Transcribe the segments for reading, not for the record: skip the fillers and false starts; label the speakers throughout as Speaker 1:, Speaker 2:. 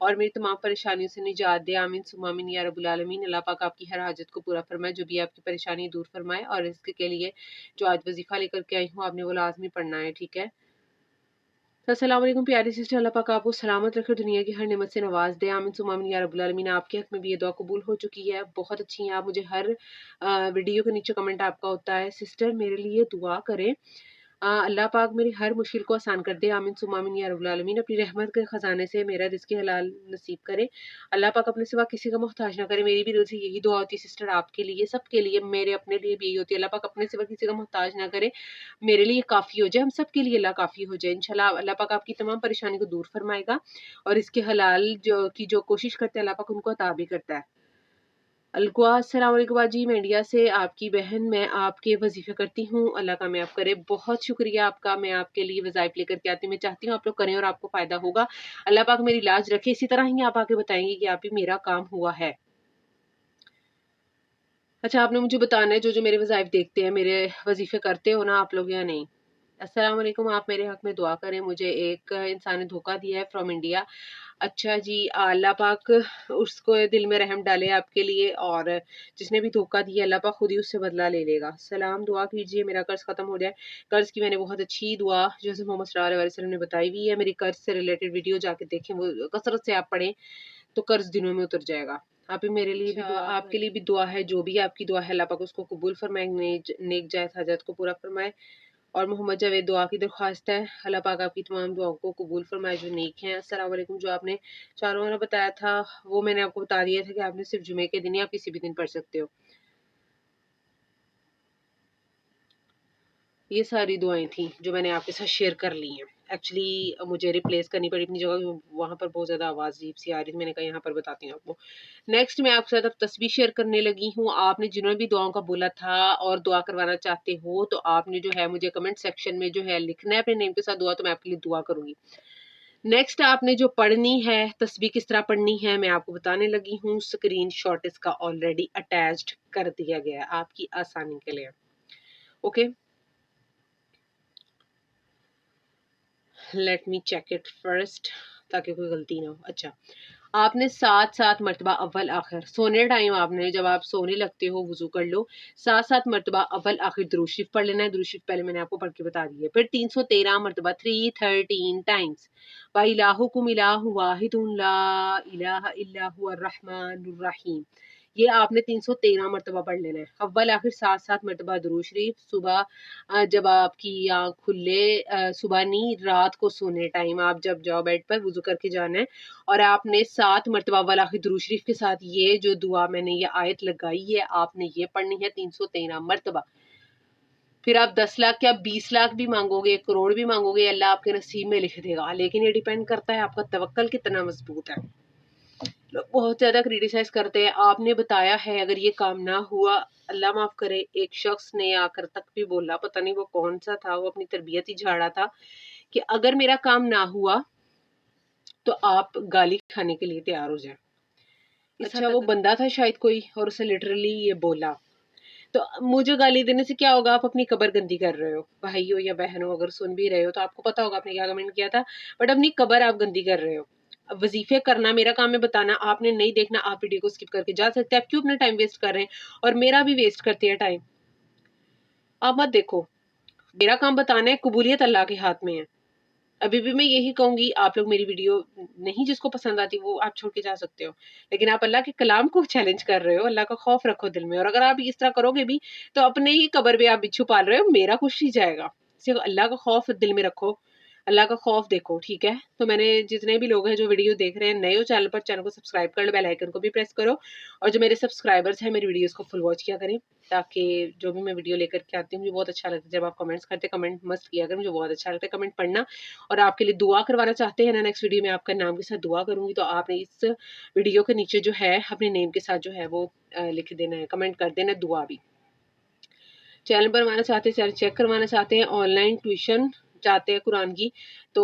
Speaker 1: اور میری تمام پریشانیوں سے نجات دے، آمین ثم آمین یا رب العالمین۔ اللہ پاک آپ کی ہر حاجت کو پورا فرمائے، جو بھی آپ کی پریشانی دور فرمائے، اور اس کے لیے جو آج وظیفہ لے کر کے آئی ہوں آپ نے وہ لازمی پڑھنا ہے، ٹھیک ہے؟ السلام علیکم پیاری سسٹر، اللہ پاک آپ کو سلامت رکھے، دنیا کی ہر نعمت سے نواز دے، آمین ثم آمین یا رب العالمین۔ آپ کے حق میں بھی یہ دعا قبول ہو چکی ہے، بہت اچھی ہیں آپ، مجھے ہر ویڈیو کے نیچے کمنٹ آپ کا ہوتا ہے سسٹر میرے لیے دعا کریں، اللہ پاک میری ہر مشکل کو آسان کر دے، آمین ثم آمین یا رب العالمین۔ اپنی رحمت کے خزانے سے میرا رزق حلال نصیب کرے، اللہ پاک اپنے سوا کسی کا محتاج نہ کرے۔ میری بھی دل سے یہی دعا ہوتی ہے سسٹر، آپ کے لیے، سب کے لیے، میرے اپنے لیے بھی یہی ہوتی ہے، اللہ پاک اپنے سوا کسی کا محتاج نہ کرے، میرے لیے کافی ہو جائے، ہم سب کے لیے اللہ کافی ہو جائے انشاءاللہ۔ اللہ پاک آپ کی تمام پریشانی کو دور فرمائے گا، اور اس کے حلال جو کوشش کرتے ہیں اللہ پاک ان کو عطا بھی کرتا ہے۔ القوا السلام علیکم باجی، میں انڈیا سے آپ کی بہن، میں آپ کے وظیفے کرتی ہوں، اللہ کامیاب کرے۔ بہت شکریہ آپ کا، میں آپ کے لیے وظائف لے کر کے آتی ہوں، میں چاہتی ہوں آپ لوگ کریں اور آپ کو فائدہ ہوگا، اللہ پاک میری لاج رکھے، اسی طرح ہی آپ آگے بتائیں گے کہ آپ ہی میرا کام ہوا ہے۔ اچھا آپ نے مجھے بتانا ہے جو میرے وظائف دیکھتے ہیں، میرے وظیفے کرتے ہو نا آپ لوگ یا نہیں؟ السلام علیکم، آپ میرے حق میں دعا کریں، مجھے ایک انسان نے دھوکہ دیا ہے فرام انڈیا۔ اچھا جی، اللہ پاک اس کو دل میں رحم ڈالے آپ کے لیے، اور جس نے بھی دھوکہ دیا اللہ پاک خود ہی اس سے بدلہ لے لے گا۔ سلام، دعا کیجیے میرا قرض ختم ہو جائے۔ قرض کی میں نے بہت اچھی دعا جو ہے محمد صلی اللہ علیہ وسلم نے بتائی ہوئی ہے، میری قرض سے ریلیٹڈ ویڈیو جا کے دیکھیں، وہ کثرت سے آپ پڑھیں تو قرض دنوں میں اتر جائے گا۔ آپ ہی میرے لیے بھی دعا، آپ کے لیے بھی دعا ہے، جو بھی آپ کی دعا ہے اللہ پاک اس کو قبول فرمائے، نیک جائز حاجت کو پورا فرمائے۔ اور محمد جاوید دعا کی درخواست ہے، اللہ پاک آپ کی تمام دعاؤں کو قبول فرمائے جو نیک ہیں۔ السلام علیکم، جو آپ نے چاروں نے بتایا تھا وہ میں نے آپ کو بتا دیا تھا کہ آپ نے صرف جمعے کے دن یا کسی بھی دن پڑھ سکتے ہو۔ یہ ساری دعائیں تھیں جو میں نے آپ کے ساتھ شیئر کر لی ہیں، ایکچولی مجھے ریپلیس کرنی پڑی اپنی جگہ، وہاں پر بہت زیادہ آواز عجیب سی آ رہی تھی، میں نے کہا یہاں پر بتاتی ہوں آپ کو۔ نیکسٹ میں آپ کے ساتھ اب تسبیح شیئر کرنے لگی ہوں۔ آپ نے جنہوں نے بھی دعاؤں کا بولا تھا اور دعا کروانا چاہتے ہو تو آپ نے جو ہے مجھے کمنٹ سیکشن میں جو ہے لکھنا ہے اپنے نیم کے ساتھ دعا، تو میں آپ کے لیے دعا کروں گی۔ نیکسٹ آپ نے جو پڑھنی ہے، تسبیح کس طرح پڑھنی ہے میں آپ کو بتانے لگی ہوں، اسکرین شاٹ اس کا آلریڈی اٹیچڈ کر دیا گیا ہے آپ کی آسانی کے لیے، okay? Let me check it first تاکہ کوئی غلطی نہ ہو۔ اچھا، آپ نے 7 مرتبہ اول آخر سونے ٹائم، آپ نے جب آپ سونے لگتے ہو وضو کر لو، 7 مرتبہ اول آخر درود شریف پڑھ لینا ہے۔ درود شریف پہلے میں نے آپ کو پڑھ کے بتا دی ہے۔ پھر 313 مرتبہ 313 ٹائمز وَإِلَٰهُكُمْ إِلَٰهٌ وَاحِدٌ لَا إِلَٰهَ إِلَّا هُوَ الرَّحْمَٰنُ الرَّحِيمُ، یہ آپ نے 313 مرتبہ پڑھ لینا ہے۔ اول آخر 7 مرتبہ درود شریف، صبح جب آپ کی آنکھ کھلے، صبح نہیں رات کو سونے ٹائم، آپ جب جاؤ بیڈ پر وضو کر کے جانا ہے، اور آپ نے 7 مرتبہ اول آخر درود شریف کے ساتھ یہ جو دعا میں نے یہ آیت لگائی ہے آپ نے یہ پڑھنی ہے 313 مرتبہ۔ پھر آپ 10 لاکھ یا 20 لاکھ بھی مانگو گے، 1 کروڑ بھی مانگو گے، اللہ آپ کے نصیب میں لکھ دے گا، لیکن یہ ڈیپینڈ کرتا ہے آپ کا توکل کتنا مضبوط ہے۔ لوگ بہت زیادہ کریٹیسائز کرتے ہیں، آپ نے بتایا ہے اگر یہ کام نہ ہوا، اللہ معاف کرے، ایک شخص نے آ کر تک بھی بولا، پتہ نہیں وہ کون سا تھا، وہ اپنی تربیت ہی جھاڑا تھا، کہ اگر میرا کام نہ ہوا تو آپ گالی کھانے کے لیے تیار ہو جائیں۔ اچھا وہ بندہ تھا شاید کوئی، اور اسے لٹرلی یہ بولا، تو مجھے گالی دینے سے کیا ہوگا؟ آپ اپنی قبر گندی کر رہے ہو، بھائی ہو یا بہن ہو، اگر سن بھی رہے ہو تو آپ کو پتا ہوگا آپ نے کیا کمنٹ کیا تھا، بٹ اپنی قبر آپ گندی کر رہے ہو۔ وظیفے کرنا میرا کام ہے بتانا، آپ نے نہیں دیکھنا، آپ ویڈیو کو اسکپ کر کے جا سکتے ہیں، آپ کیوں اپنا ٹائم ویسٹ کر رہے ہیں اور میرا بھی ویسٹ کرتے ہیں ٹائم؟ آپ مت دیکھو، میرا کام بتانا ہے، قبولیت اللہ کے ہاتھ میں ہے۔ ابھی بھی میں یہی کہوں گی، آپ لوگ میری ویڈیو نہیں جس کو پسند آتی وہ آپ چھوڑ کے جا سکتے ہو، لیکن آپ اللہ کے کلام کو چیلنج کر رہے ہو، اللہ کا خوف رکھو دل میں، اور اگر آپ اس طرح کرو گے بھی تو اپنے ہی قبر پہ آپ بچھو پال رہے ہو، میرا کچھ نہیں جائے گا۔ صرف اللہ کا خوف دل میں رکھو، اللہ کا خوف دیکھو، ٹھیک ہے؟ تو میں نے جتنے بھی لوگ ہیں جو ویڈیو دیکھ رہے ہیں نئے ہو چینل پر، چینل کو سبسکرائب کر لو، بیل آئیکن کو بھی پریس کرو، اور جو میرے سبسکرائبرز ہیں میری ویڈیوز کو فل واچ کیا کریں، تاکہ جو بھی میں ویڈیو لے کر کے آتی ہوں مجھے بہت اچھا لگتا ہے جب آپ کمنٹس کرتے، کمنٹ مست کیا کریں، مجھے بہت اچھا لگتا ہے کمنٹ پڑھنا، اور آپ کے لیے دعا کروانا چاہتے ہیں نا، نیکسٹ ویڈیو میں آپ کا نام کے ساتھ دعا کروں گی، تو آپ نے اس ویڈیو کے نیچے جو ہے اپنے نیم کے ساتھ جو ہے وہ لکھ دینا ہے، کمنٹ کر دینا ہے دعا بھی۔ چینل پر آنا چاہتے ہیں، چینل چیک کروانا چاہتے ہیں، آن لائن ٹیوشن چاہتے ہیں قرآن کی، تو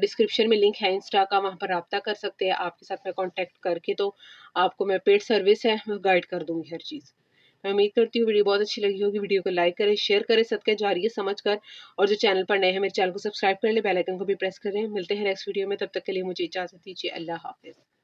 Speaker 1: ڈسکرپشن میں لنک ہے انسٹا کا، وہاں پر رابطہ کر سکتے ہیں آپ کے ساتھ، میں کانٹیکٹ کر کے تو آپ کو میں پیڈ سروس ہے میں گائیڈ کر دوں گی ہر چیز۔ میں امید کرتی ہوں ویڈیو بہت اچھی لگی ہوگی. ویڈیو کو لائک کریں، شیئر کریں صدقہ جاریہ سمجھ کر، اور جو چینل پر نئے ہیں میرے چینل کو سبسکرائب کر لیں، بیل آئکن کو بھی پریس کریں. ملتے ہیں نیکسٹ ویڈیو میں، تب تک کے لیے مجھے اجازت دیجیے. اللہ حافظ.